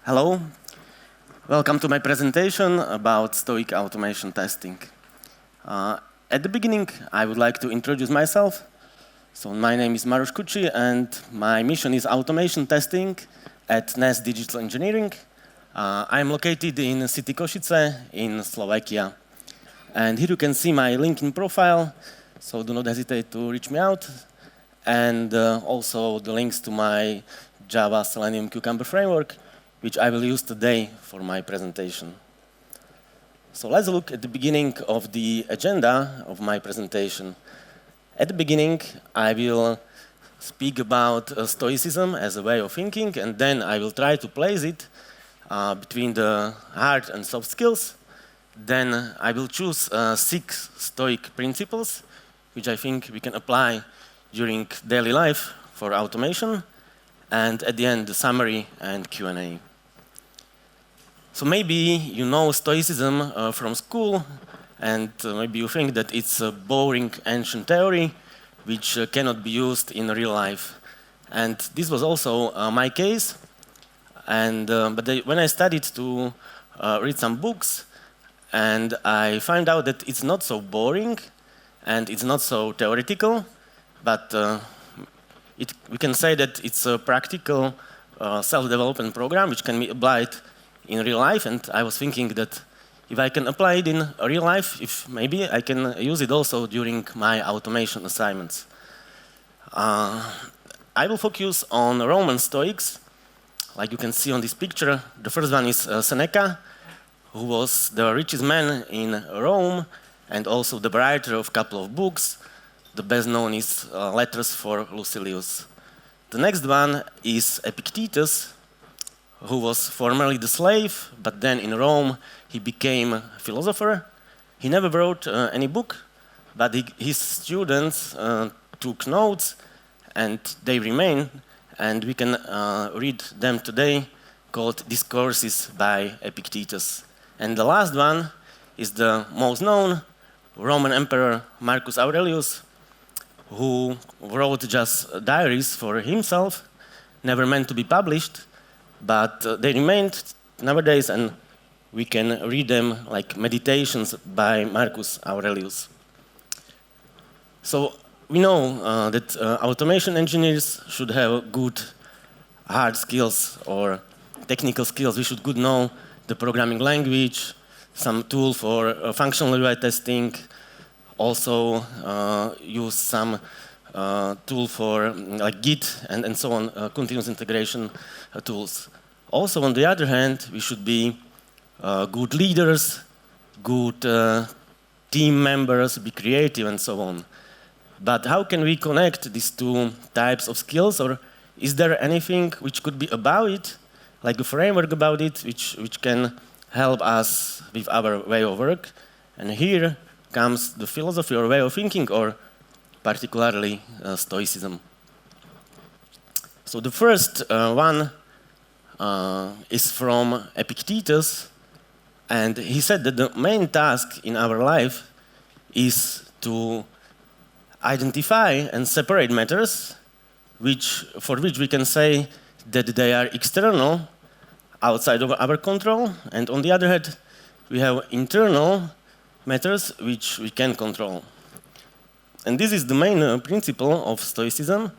Hello, welcome to my presentation about Stoic automation testing. At the beginning, I would like to introduce myself. So my name is Maros Kutschy, and my mission is automation testing at NES Digital Engineering. I'm located in city Košice in Slovakia. And here you can see my LinkedIn profile, so do not hesitate to reach me out. And also the links to my Java Selenium Cucumber framework, which I will use today for my presentation. So let's look at the beginning of the agenda of my presentation. At the beginning, I will speak about Stoicism as a way of thinking, and then I will try to place it between the hard and soft skills. Then I will choose 6 Stoic principles, which I think we can apply during daily life for automation. And at the end, the summary and Q&A. So maybe you know Stoicism from school, and maybe you think that it's a boring ancient theory which cannot be used in real life. And this was also my case. But when I started to read some books, and I found out that it's not so boring, and it's not so theoretical, but we can say that it's a practical self-development program which can be applied in real life, and I was thinking that if I can apply it in real life, if maybe I can use it also during my automation assignments. I will focus on Roman Stoics, like you can see on this picture. The first one is Seneca, who was the richest man in Rome and also the writer of a couple of books. The best known is Letters for Lucilius. The next one is Epictetus, who was formerly the slave, but then in Rome he became a philosopher. He never wrote any book, but his students took notes, and they remain, and we can read them today, called Discourses by Epictetus. And the last one is the most known, Roman Emperor Marcus Aurelius, who wrote just diaries for himself, never meant to be published, but they remained nowadays, and we can read them like meditations by Marcus Aurelius. So we know that automation engineers should have good hard skills or technical skills. We should know the programming language, some tool for functional UI testing, also use some tool for like Git and so on, continuous integration tools. Also, on the other hand, we should be good leaders, good team members, be creative, and so on. But how can we connect these two types of skills, or is there anything which could be about it, like a framework about it, which can help us with our way of work? And here comes the philosophy or way of thinking, or particularly Stoicism. So the first one is from Epictetus, and he said that the main task in our life is to identify and separate matters for which we can say that they are external, outside of our control, and on the other hand, we have internal matters which we can control. And this is the main principle of Stoicism,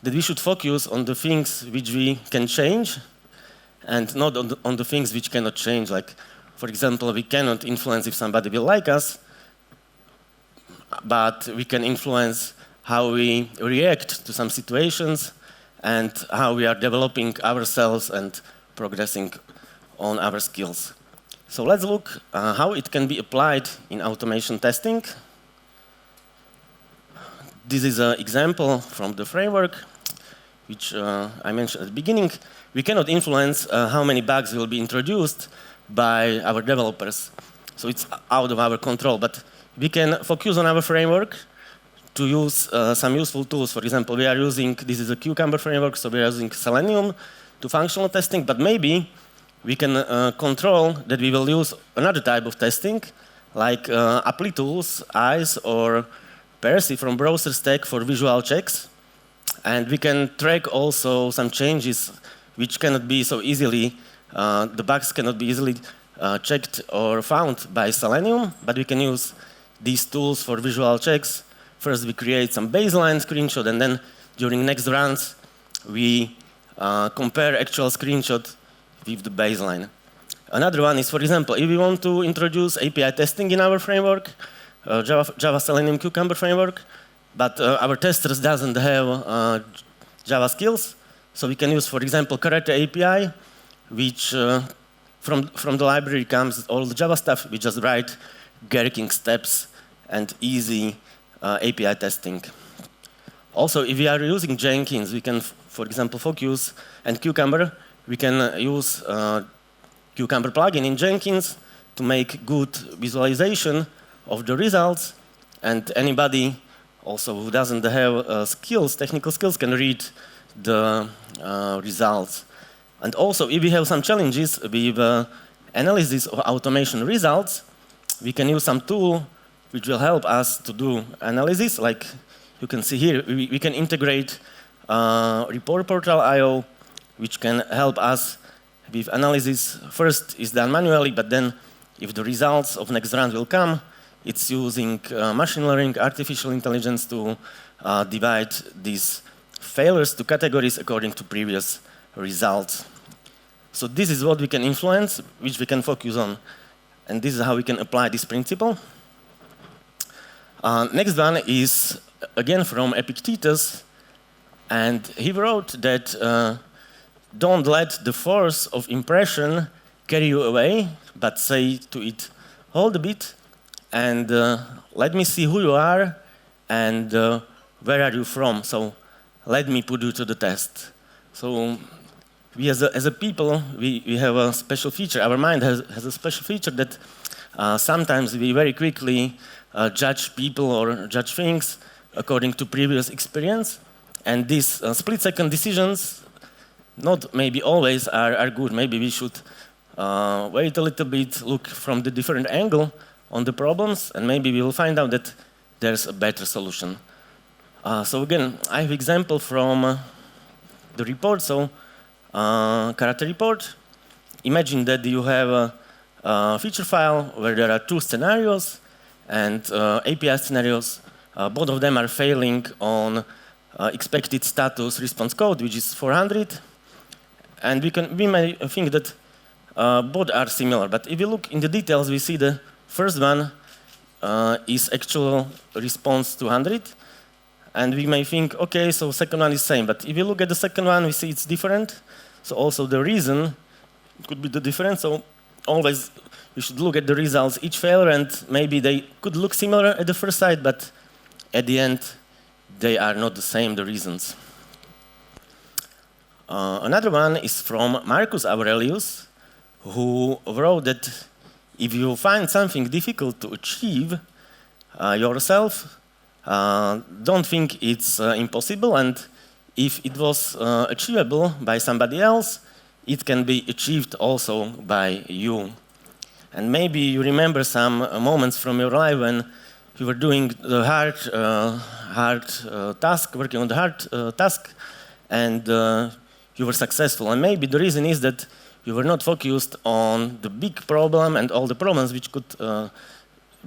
that we should focus on the things which we can change and not on the things which cannot change. Like, for example, we cannot influence if somebody will like us, but we can influence how we react to some situations and how we are developing ourselves and progressing on our skills. So let's look how it can be applied in automation testing. This is an example from the framework, which I mentioned at the beginning. We cannot influence how many bugs will be introduced by our developers. So it's out of our control, but we can focus on our framework to use some useful tools. For example, this is a Cucumber framework, so we are using Selenium to functional testing, but maybe we can control that we will use another type of testing, like apply tools, eyes, or Percy from browser stack for visual checks. And we can track also some changes which cannot be so easily the bugs cannot be easily checked or found by Selenium, but we can use these tools for visual checks. First, we create some baseline screenshot, and then during next runs, we compare actual screenshot with the baseline. Another one is, for example, if we want to introduce API testing in our framework, Java Selenium Cucumber framework, but our testers doesn't have Java skills, so we can use, for example, Karate API, which from the library comes all the Java stuff. We just write gherkin steps and easy API testing. Also, if we are using Jenkins, we can, for example, Focus and Cucumber, we can use Cucumber plugin in Jenkins to make good visualization of the results, and anybody also who doesn't have skills, technical skills, can read the results. And also, if we have some challenges with analysis of automation results, we can use some tool which will help us to do analysis. Like you can see here, we can integrate report portal IO, which can help us with analysis. First is done manually, but then if the results of next round will come, it's using machine learning, artificial intelligence to divide these failures to categories according to previous results. So this is what we can influence, which we can focus on. And this is how we can apply this principle. Next one is, again, from Epictetus. And he wrote that don't let the force of impression carry you away, but say to it, hold a bit, and let me see who you are, and where are you from? So let me put you to the test. So we as a people, we have a special feature. Our mind has a special feature that sometimes we very quickly judge people or judge things according to previous experience. And these split-second decisions, not maybe always, are good. Maybe we should wait a little bit, look from the different angle on the problems, and maybe we will find out that there's a better solution. So again, I have example from the report. So Karate report. Imagine that you have a feature file where there are two scenarios, and API scenarios. Both of them are failing on expected status response code, which is 400. And we may think that both are similar. But if you look in the details, we see the first one is actual response 200. And we may think, OK, so second one is same. But if you look at the second one, we see it's different. So also the reason could be the difference. So always you should look at the results, each failure, and maybe they could look similar at the first sight, but at the end, they are not the same, the reasons. Another one is from Marcus Aurelius, who wrote that if you find something difficult to achieve yourself, don't think it's impossible, and if it was achievable by somebody else, it can be achieved also by you. And maybe you remember some moments from your life when you were doing the hard task, working on the hard task, and you were successful. And maybe the reason is that you were not focused on the big problem and all the problems which could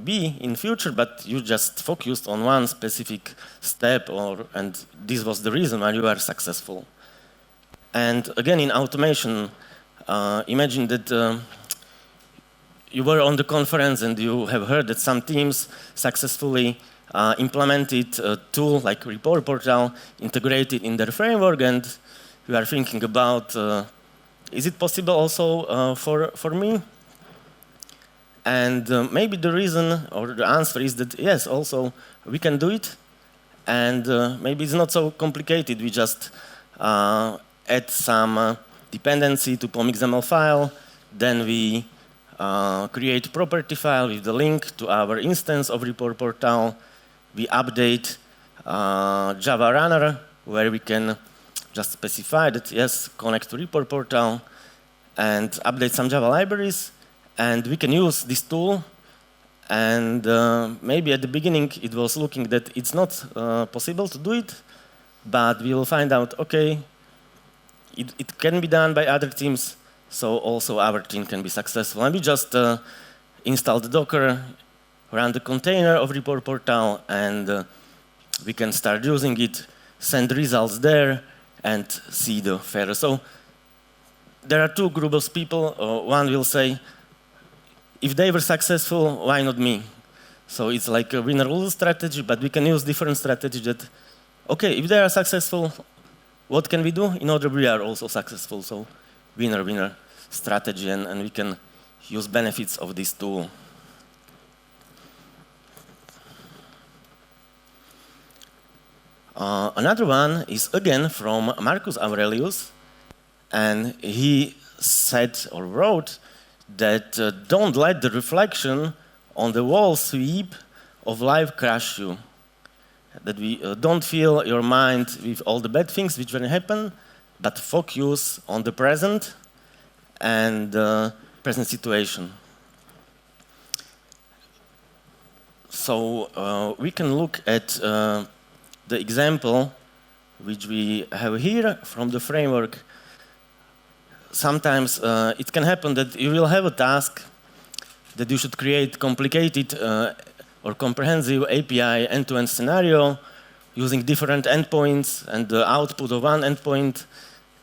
be in future, but you just focused on one specific step, and this was the reason why you were successful. And again, in automation, imagine that you were on the conference and you have heard that some teams successfully implemented a tool like Report Portal, integrated in their framework, and you are thinking about, is it possible also for me? And maybe the reason or the answer is that yes, also we can do it, and maybe it's not so complicated. We just add some dependency to POM.xml file, then we create property file with the link to our instance of Report Portal. We update Java runner, where we can just specify that yes, connect to Report Portal, and update some Java libraries. And we can use this tool, and maybe at the beginning it was looking that it's not possible to do it, but we will find out, okay, it can be done by other teams, so also our team can be successful. And we just install the Docker, run the container of report portal, and we can start using it, send results there, and see the failure. So there are two groups of people. One will say, if they were successful, why not me? So it's like a winner-lose strategy, but we can use different strategies that, okay, if they are successful, what can we do in order we are also successful? So winner-winner strategy, and we can use benefits of this tool. Another one is again from Marcus Aurelius, and he said or wrote that don't let the reflection on the wall sweep of life crush you. That we don't fill your mind with all the bad things which will happen, but focus on the present and present situation. So we can look at the example which we have here from the framework. Sometimes it can happen that you will have a task that you should create complicated or comprehensive API end-to-end scenario using different endpoints, and the output of one endpoint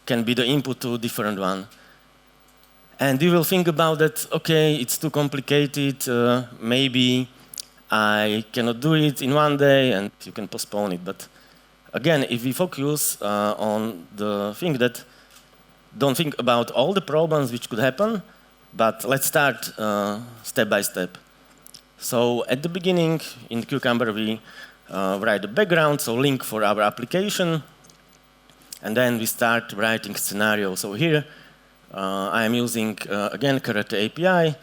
can be the input to a different one. And you will think about that, okay, it's too complicated, maybe I cannot do it in one day, and you can postpone it. But again, if we focus on the thing that don't think about all the problems which could happen, but let's start step by step. So at the beginning, in Cucumber, we write the background, so link for our application, and then we start writing scenario. So here, I am using, again, Karate API,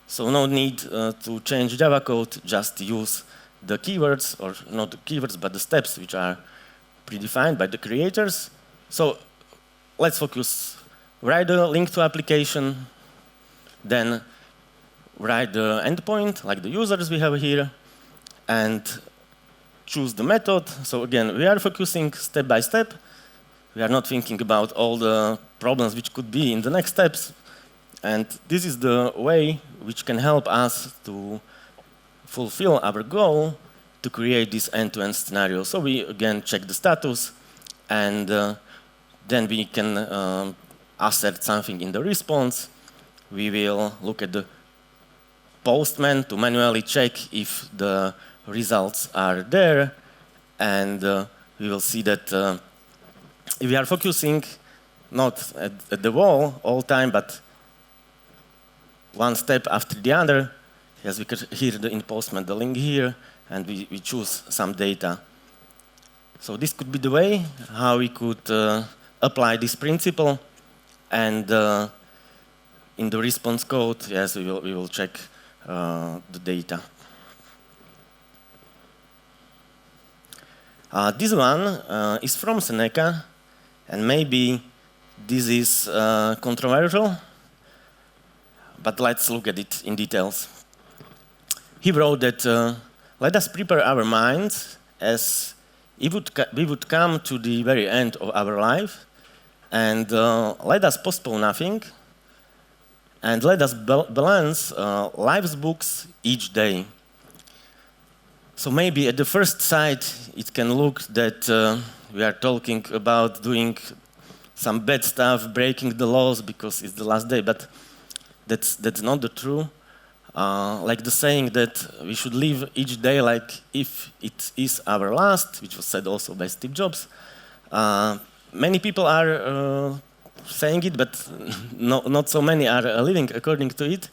so no need to change Java code, just use the keywords, or not the keywords, but the steps which are predefined by the creators. So let's focus, write the link to application, then write the endpoint, like the users we have here, and choose the method. So again, we are focusing step by step. We are not thinking about all the problems which could be in the next steps. And this is the way which can help us to fulfill our goal to create this end-to-end scenario. So we, again, check the status, and then we can assert something in the response. We will look at the postman to manually check if the results are there, and we will see that if we are focusing not at the wall all time, but one step after the other, yes, we could hear in postman the link here, and we choose some data. So this could be the way how we could apply this principle, and in the response code, yes, we will check the data. This one is from Seneca, and maybe this is controversial, but let's look at it in details. He wrote that let us prepare our minds as if we would come to the very end of our life, and let us postpone nothing, and let us balance life's books each day. So maybe at the first sight, it can look that we are talking about doing some bad stuff, breaking the laws because it's the last day, but that's not the true. Like the saying that we should live each day like if it is our last, which was said also by Steve Jobs. Many people are saying it, but not so many are living according to it.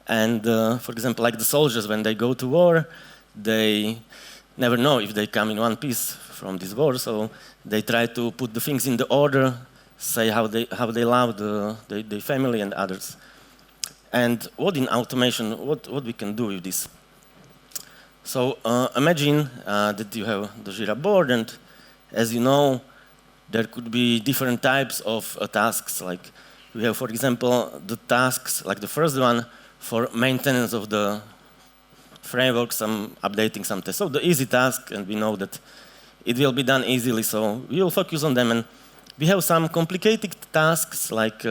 And for example, like the soldiers, when they go to war, they never know if they come in one piece from this war, so they try to put the things in the order, say how they love their family and others. And what in automation, what we can do with this? So imagine that you have the Jira board, and as you know, there could be different types of tasks. Like we have, for example, the tasks, like the first one, for maintenance of the framework, some updating some tests. So the easy task, and we know that it will be done easily, so we will focus on them. And we have some complicated tasks, like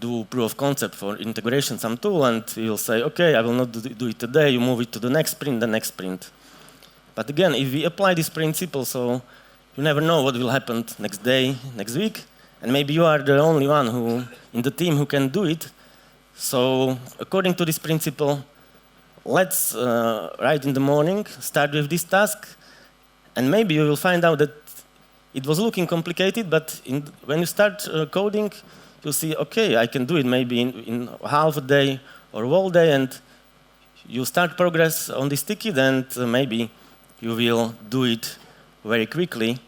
do proof of concept for integration some tool, and you'll say, okay, I will not do it today, you move it to the next sprint. But again, if we apply this principle, so you never know what will happen next day, next week, and maybe you are the only one who in the team who can do it. So according to this principle, let's right in the morning start with this task, and maybe you will find out that it was looking complicated, but when you start coding, you'll see, okay, I can do it maybe in half a day or a whole day, and you start progress on this ticket, and maybe you will do it very quickly,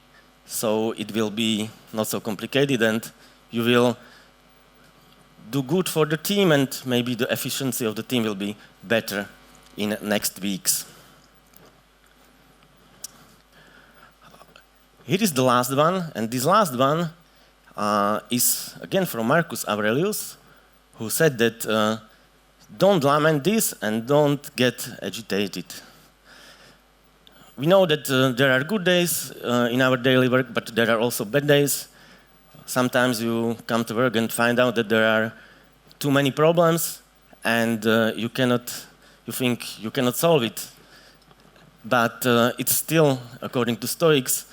so it will be not so complicated, and you will do good for the team, and maybe the efficiency of the team will be better in next weeks. Here is the last one, and this last one is again from Marcus Aurelius, who said that don't lament this and don't get agitated. We know that there are good days in our daily work, but there are also bad days. Sometimes you come to work and find out that there are too many problems, and you think you cannot solve it. But it's still, according to Stoics,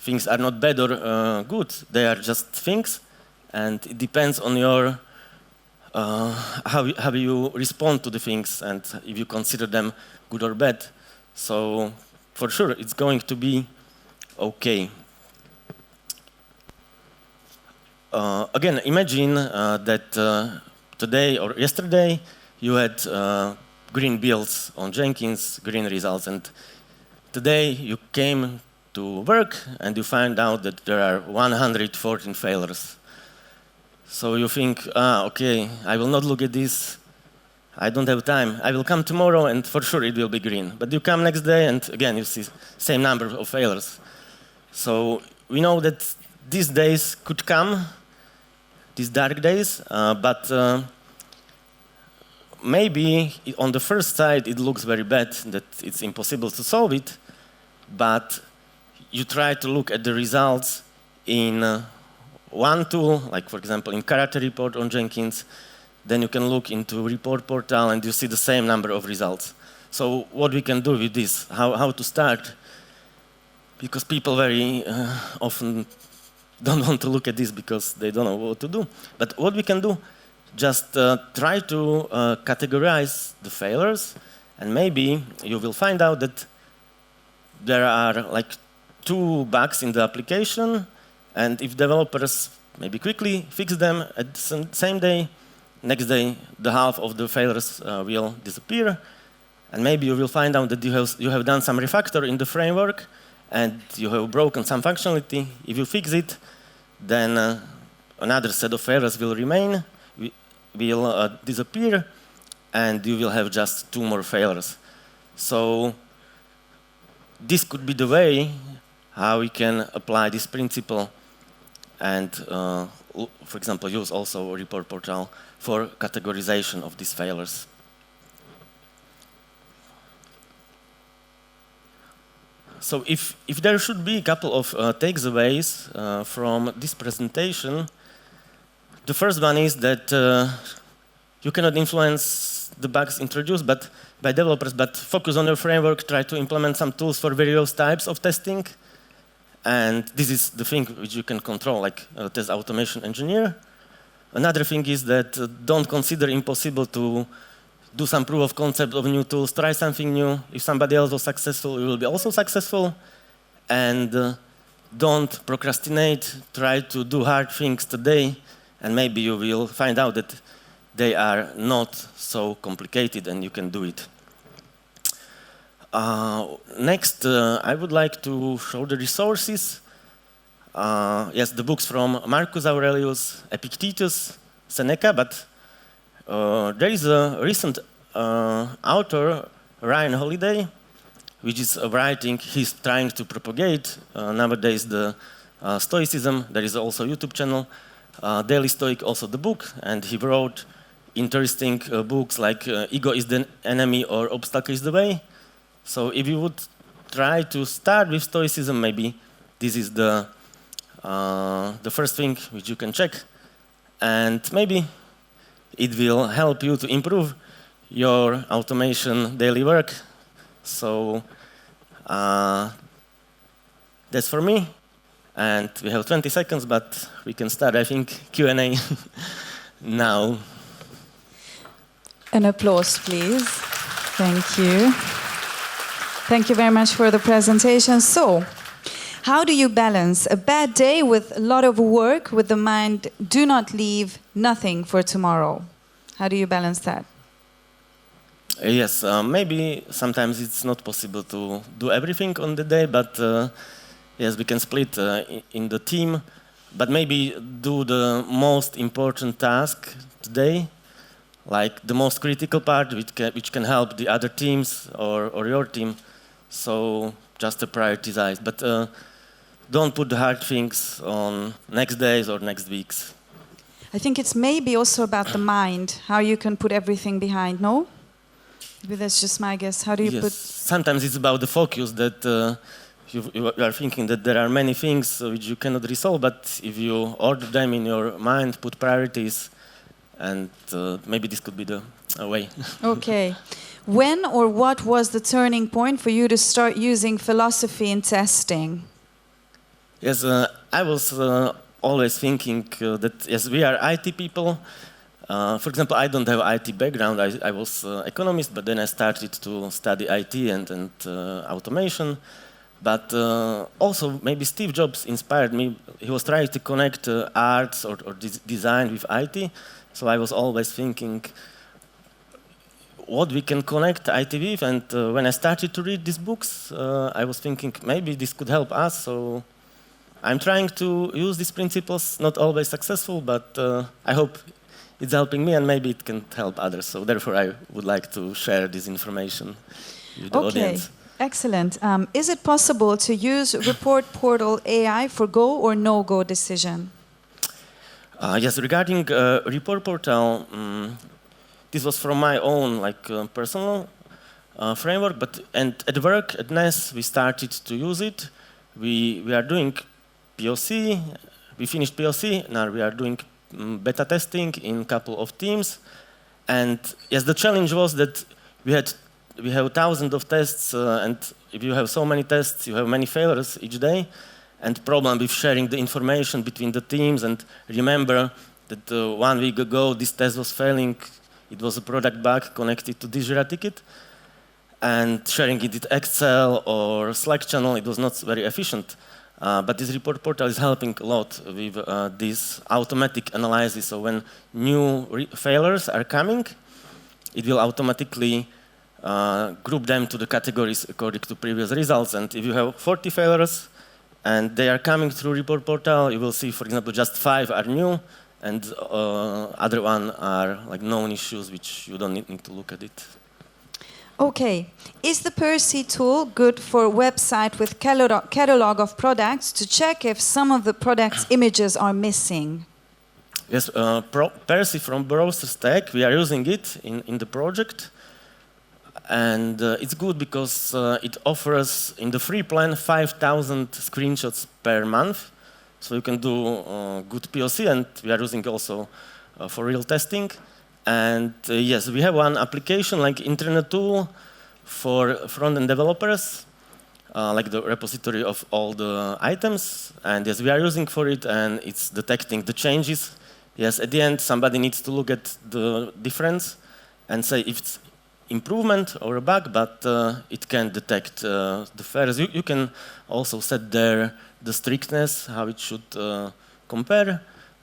things are not bad or good. They are just things, and it depends on your how you respond to the things and if you consider them good or bad. So for sure, it's going to be okay. Again, imagine that today or yesterday you had green builds on Jenkins, green results, and today you came to work and you find out that there are 114 failures. So you think, okay, I will not look at this, I don't have time, I will come tomorrow and for sure it will be green. But you come next day and again you see same number of failures. So we know that these days could come, these dark days, but maybe on the first sight it looks very bad, that it's impossible to solve it, but you try to look at the results in one tool, like for example in character report on Jenkins, then you can look into report portal and you see the same number of results. So what we can do with this, how to start, because people very often don't want to look at this because they don't know what to do. But what we can do, just try to categorize the failures, and maybe you will find out that there are like 2 bugs in the application, and if developers maybe quickly fix them at the same day, next day the half of the failures will disappear, and maybe you will find out that you have done some refactor in the framework and you have broken some functionality. If you fix it, then another set of failures will remain, will disappear, and you will have just 2 more failures. So this could be the way how we can apply this principle and, for example, use also a report portal for categorization of these failures. So if there should be a couple of takeaways from this presentation, the first one is that you cannot influence the bugs introduced by developers, but focus on your framework, try to implement some tools for various types of testing. And this is the thing which you can control, like test automation engineer. Another thing is that don't consider impossible to do some proof of concept of new tools, try something new. If somebody else was successful, you will be also successful. And don't procrastinate, try to do hard things today, and maybe you will find out that they are not so complicated and you can do it. Next, I would like to show the resources. Yes, the books from Marcus Aurelius, Epictetus, Seneca, but there is a recent author, Ryan Holiday, which is writing, he's trying to propagate nowadays the Stoicism. There is also a YouTube channel, Daily Stoic, also the book, and he wrote interesting books like Ego is the Enemy or Obstacle is the Way. So if you would try to start with Stoicism, maybe this is the first thing which you can check. And maybe It will help you to improve your automation daily work. So that's for me. And we have 20 seconds, but we can start, I think, Q&A now. An applause, please. Thank you. Thank you very much for the presentation. So, how do you balance a bad day with a lot of work with the mind, do not leave nothing for tomorrow? How do you balance that? Yes, maybe sometimes it's not possible to do everything on the day, but yes, we can split in the team, but maybe do the most important task today, like the most critical part, which can help the other teams or your team. So just to prioritize, but don't put the hard things on next days or next weeks. I think it's maybe also about the mind, how you can put everything behind, no? Maybe that's just my guess. How do you put... Sometimes it's about the focus that you are thinking that there are many things which you cannot resolve, but if you order them in your mind, put priorities, and maybe this could be the way. Okay. When or what was the turning point for you to start using philosophy in testing? Yes, I was always thinking that, yes, we are IT people. For example, I don't have IT background. I was economist, but then I started to study IT and automation. But also, maybe Steve Jobs inspired me. He was trying to connect arts or design with IT. So I was always thinking what we can connect IT with. And when I started to read these books, I was thinking maybe this could help us. So I'm trying to use these principles, not always successful, but I hope it's helping me and maybe it can help others. So therefore, I would like to share this information with the audience. Excellent. Is it possible to use Report Portal AI for go or no-go decision? Yes, regarding Report Portal, this was from my own personal framework, and at work at NES we started to use it. We are doing POC, we finished POC, now we are doing beta testing in a couple of teams. And yes, the challenge was that we have thousands of tests, and if you have so many tests, you have many failures each day. And problem with sharing the information between the teams. And remember that 1 week ago this test was failing. It was a product bug connected to this Jira ticket. And sharing it with Excel or Slack channel, it was not very efficient. But this report portal is helping a lot with this automatic analysis. So when new failures are coming, it will automatically group them to the categories according to previous results. And if you have 40 failures and they are coming through report portal, you will see, for example, just 5 are new and other 1 are like known issues which you don't need to look at it. Okay. Is the Percy tool good for a website with catalog of products to check if some of the products' images are missing? Yes, Percy from Browser Stack, we are using it in the project. And it's good because it offers, in the free plan, 5,000 screenshots per month. So you can do good POC, and we are using also for real testing. And yes, we have one application like internet tool for front-end developers, like the repository of all the items. And yes, we are using for it, and it's detecting the changes. Yes, at the end, somebody needs to look at the difference and say if it's improvement or a bug, but it can detect the failures. You can also set there the strictness, how it should compare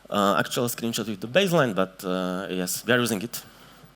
actual screenshot with the baseline, but yes, we are using it.